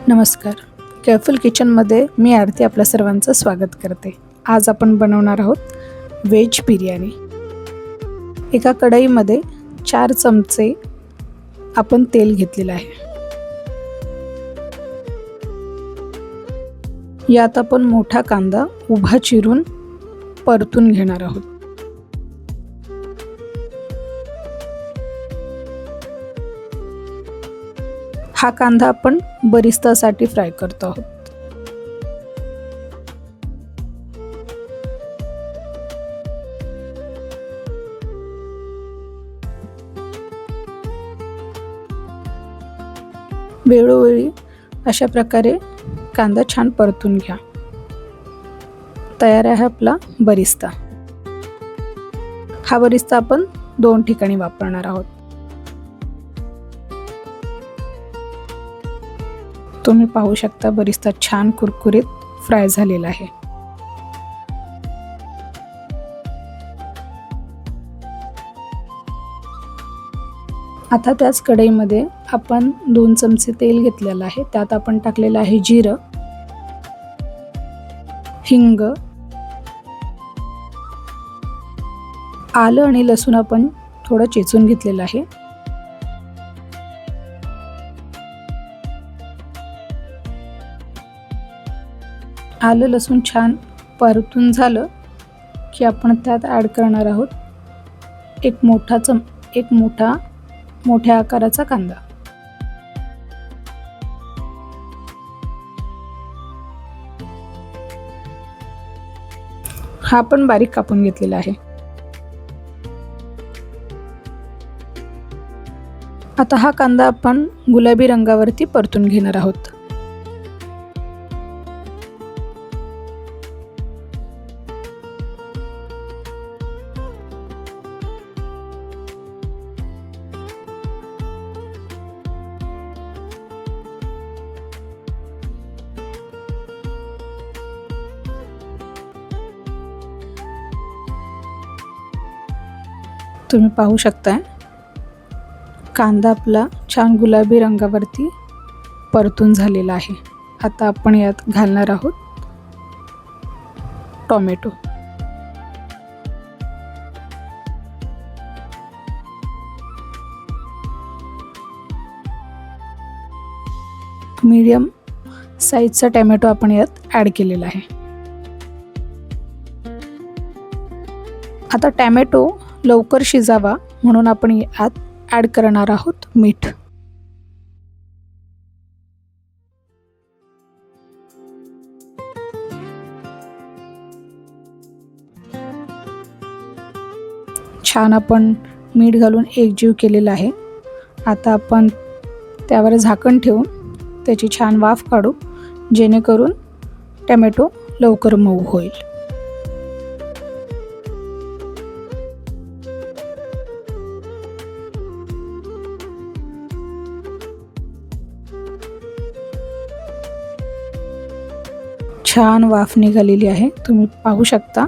नमस्कार. केअरफुल किचनमध्ये मी आरती आपल्या सर्वांचं स्वागत करते. आज आपण बनवणार आहोत व्हेज बिर्याणी. एका कढईमध्ये 4 चमचे आपण तेल घेतलेलं आहे. यात आपण मोठा कांदा उभा चिरून परतून घेणार आहोत. हा कांदा आपण बरिस्तासाठी फ्राय करतो आहोत. वेळोवेळी अशा प्रकारे कांदा छान परतून घ्या. तयार आहे आपला बरिस्ता. हा बरिस्ता आपण 2 ठिकाणी वापरणार आहोत. तुम्ही पाहू शकता बरिस्ता छान कुरकुरीत फ्राय झालेला आहे. आता त्याच कढईमध्ये आपण 2 चमचे तेल घेतलेलं आहे. त्यात आपण टाकलेलं आहे जिरं, हिंग, आलं आणि लसूण आपण थोडं चेचून घेतलेलं आहे. आलं लसूण छान परतून झालं की आपण त्यात ॲड करणार आहोत एक मोठ्या आकाराचा कांदा. हा पण बारीक कापून घेतलेला आहे. आता हा कांदा आपण गुलाबी रंगावरती परतून घेणार आहोत. तुम्ही पाहू शकता कांदा आपला छान गुलाबी रंगावरती परतून झालेला आहे. आता आपण यात घालणार आहोत टोमॅटो. मीडियम साईजचा टोमॅटो आपण यात ॲड केलेला आहे. आता टोमॅटो लवकर शिजावा म्हणून आपण यात ॲड करणार आहोत मीठ. छान आपण मीठ घालून एकजीव केलेलं आहे. आता आपण त्यावर झाकण ठेवून त्याची छान वाफ काढू जेणेकरून टोमॅटो लवकर मऊ होईल. छान वाफ निघालेली आहे. तुम्ही पाहू शकता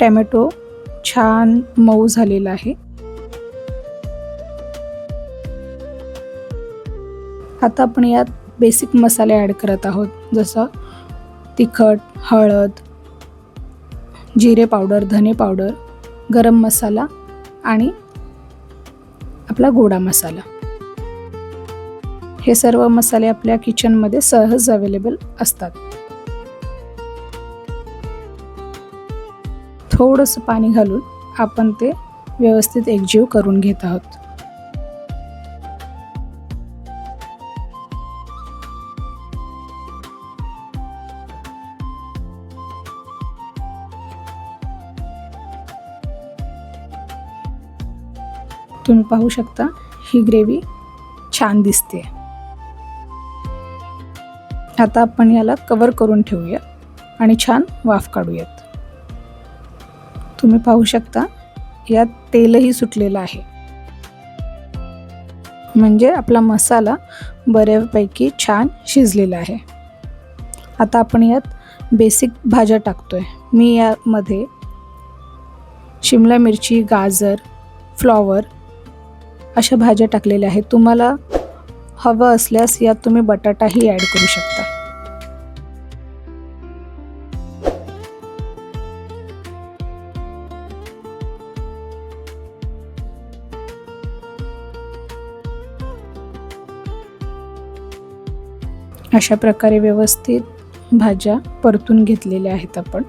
टोमॅटो छान मऊ झालेला आहे. आता आपण यात बेसिक मसाले ॲड करत आहोत, जसं तिखट, हळद, जिरे पावडर, धने पावडर, गरम मसाला आणि आपला गोडा मसाला. हे सर्व मसाले आपल्या किचनमध्ये सहज अवेलेबल असतात. थोडंसं पाणी घालून आपण ते व्यवस्थित एकजीव करून घेत आहोत. तुम्ही पाहू शकता ही ग्रेव्ही छान दिसते. आता आपण याला कव्हर करून ठेवूया आणि छान वाफ काढूयात. तुम्ही पाहू शकता यात तेलही सुटलेलं आहे, म्हणजे आपला मसाला बऱ्यापैकी छान शिजलेला आहे. आता आपण यात बेसिक भाज्या टाकतोय. मी यामध्ये शिमला मिरची, गाजर, फ्लॉवर अशा भाज्या टाकलेल्या आहेत. तुम्हाला हवं असल्यास यात तुम्ही बटाटाही ॲड करू शकता. अशा प्रकारे व्यवस्थित भाज्या परतून घेतलेल्या आहेत आपण.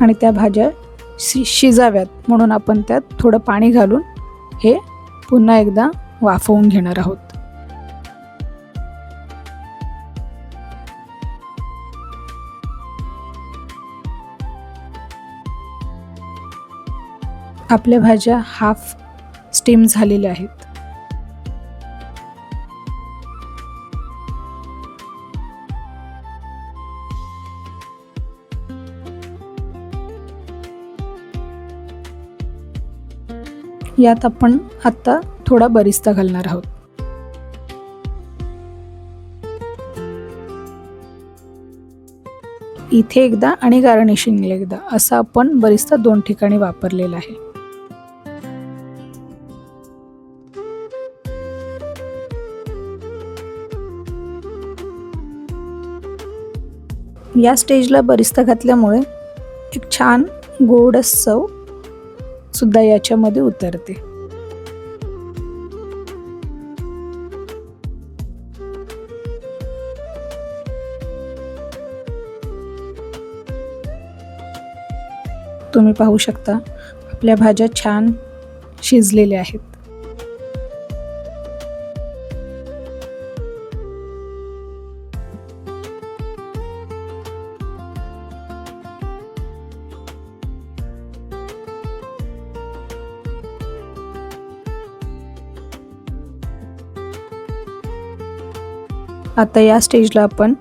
आणि त्या भाज्या शिजाव्यात म्हणून आपण त्यात थोडं पाणी घालून हे पुन्हा एकदा वाफवून घेणार आहोत. आपल्या भाज्या हाफ स्टीम झालेल्या आहेत. यात आपण आता थोडा बरिस्ता घालणार आहोत. इथे एकदा आणि गार्निशिंगला एकदा असा आपण बरिस्ता 2 ठिकाणी वापरलेला आहे. या स्टेजला बरिस्ता घातल्यामुळे एक छान गोड चव सुद्धा याच्यामध्ये उतरते. तुम्ही पाहू शकता आपल्या भाज्या छान शिजलेल्या आहेत. आता या स्टेजला आपण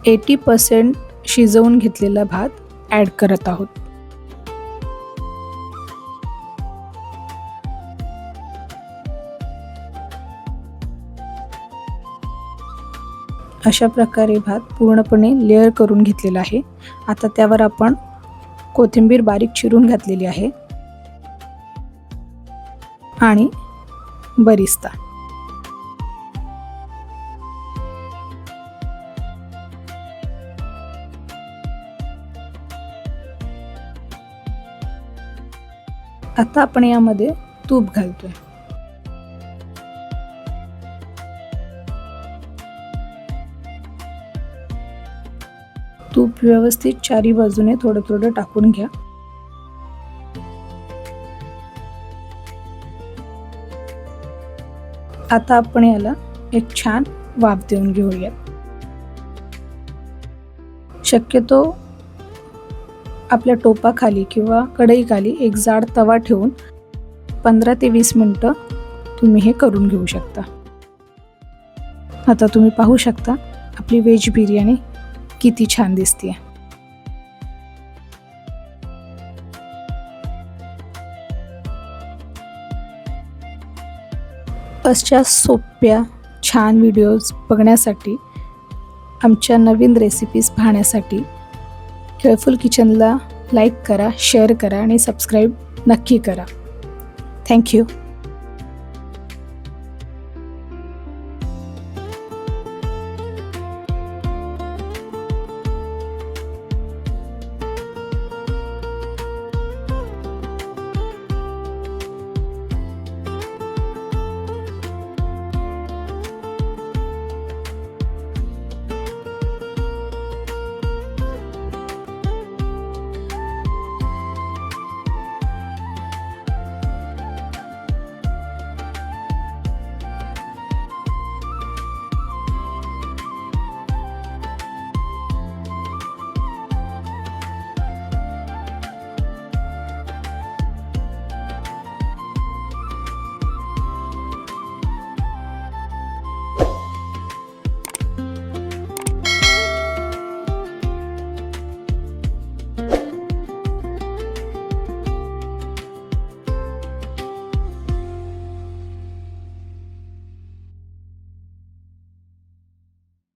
80% शिजवून घेतलेला भात ॲड करत आहोत. अशा प्रकारे भात पूर्णपणे लेअर करून घेतलेला आहे. आता त्यावर आपण कोथिंबीर बारीक चिरून घातलेली आहे आणि बरिस्ता. आता आपण यामध्ये तूप घालतोय. तूप व्यवस्थित चारी बाजूने थोडं थोडं टाकून घ्या. आता आपण याला एक छान वाफ देऊन घेऊयात. शक्यतो आपल्या टोपाखाली किंवा कढईखाली एक जाड तवा ठेवून 15 ते 20 मिनिटं तुम्ही हे करून घेऊ शकता. आता तुम्ही पाहू शकता आपली व्हेज बिर्याणी किती छान दिसते. अशा सोप्या छान व्हिडिओज बघण्यासाठी, आमच्या नवीन रेसिपीज पाहण्यासाठी केअरफुल किचनला लाईक करा, शेअर करा आणि सबस्क्राईब नक्की करा. थँक्यू.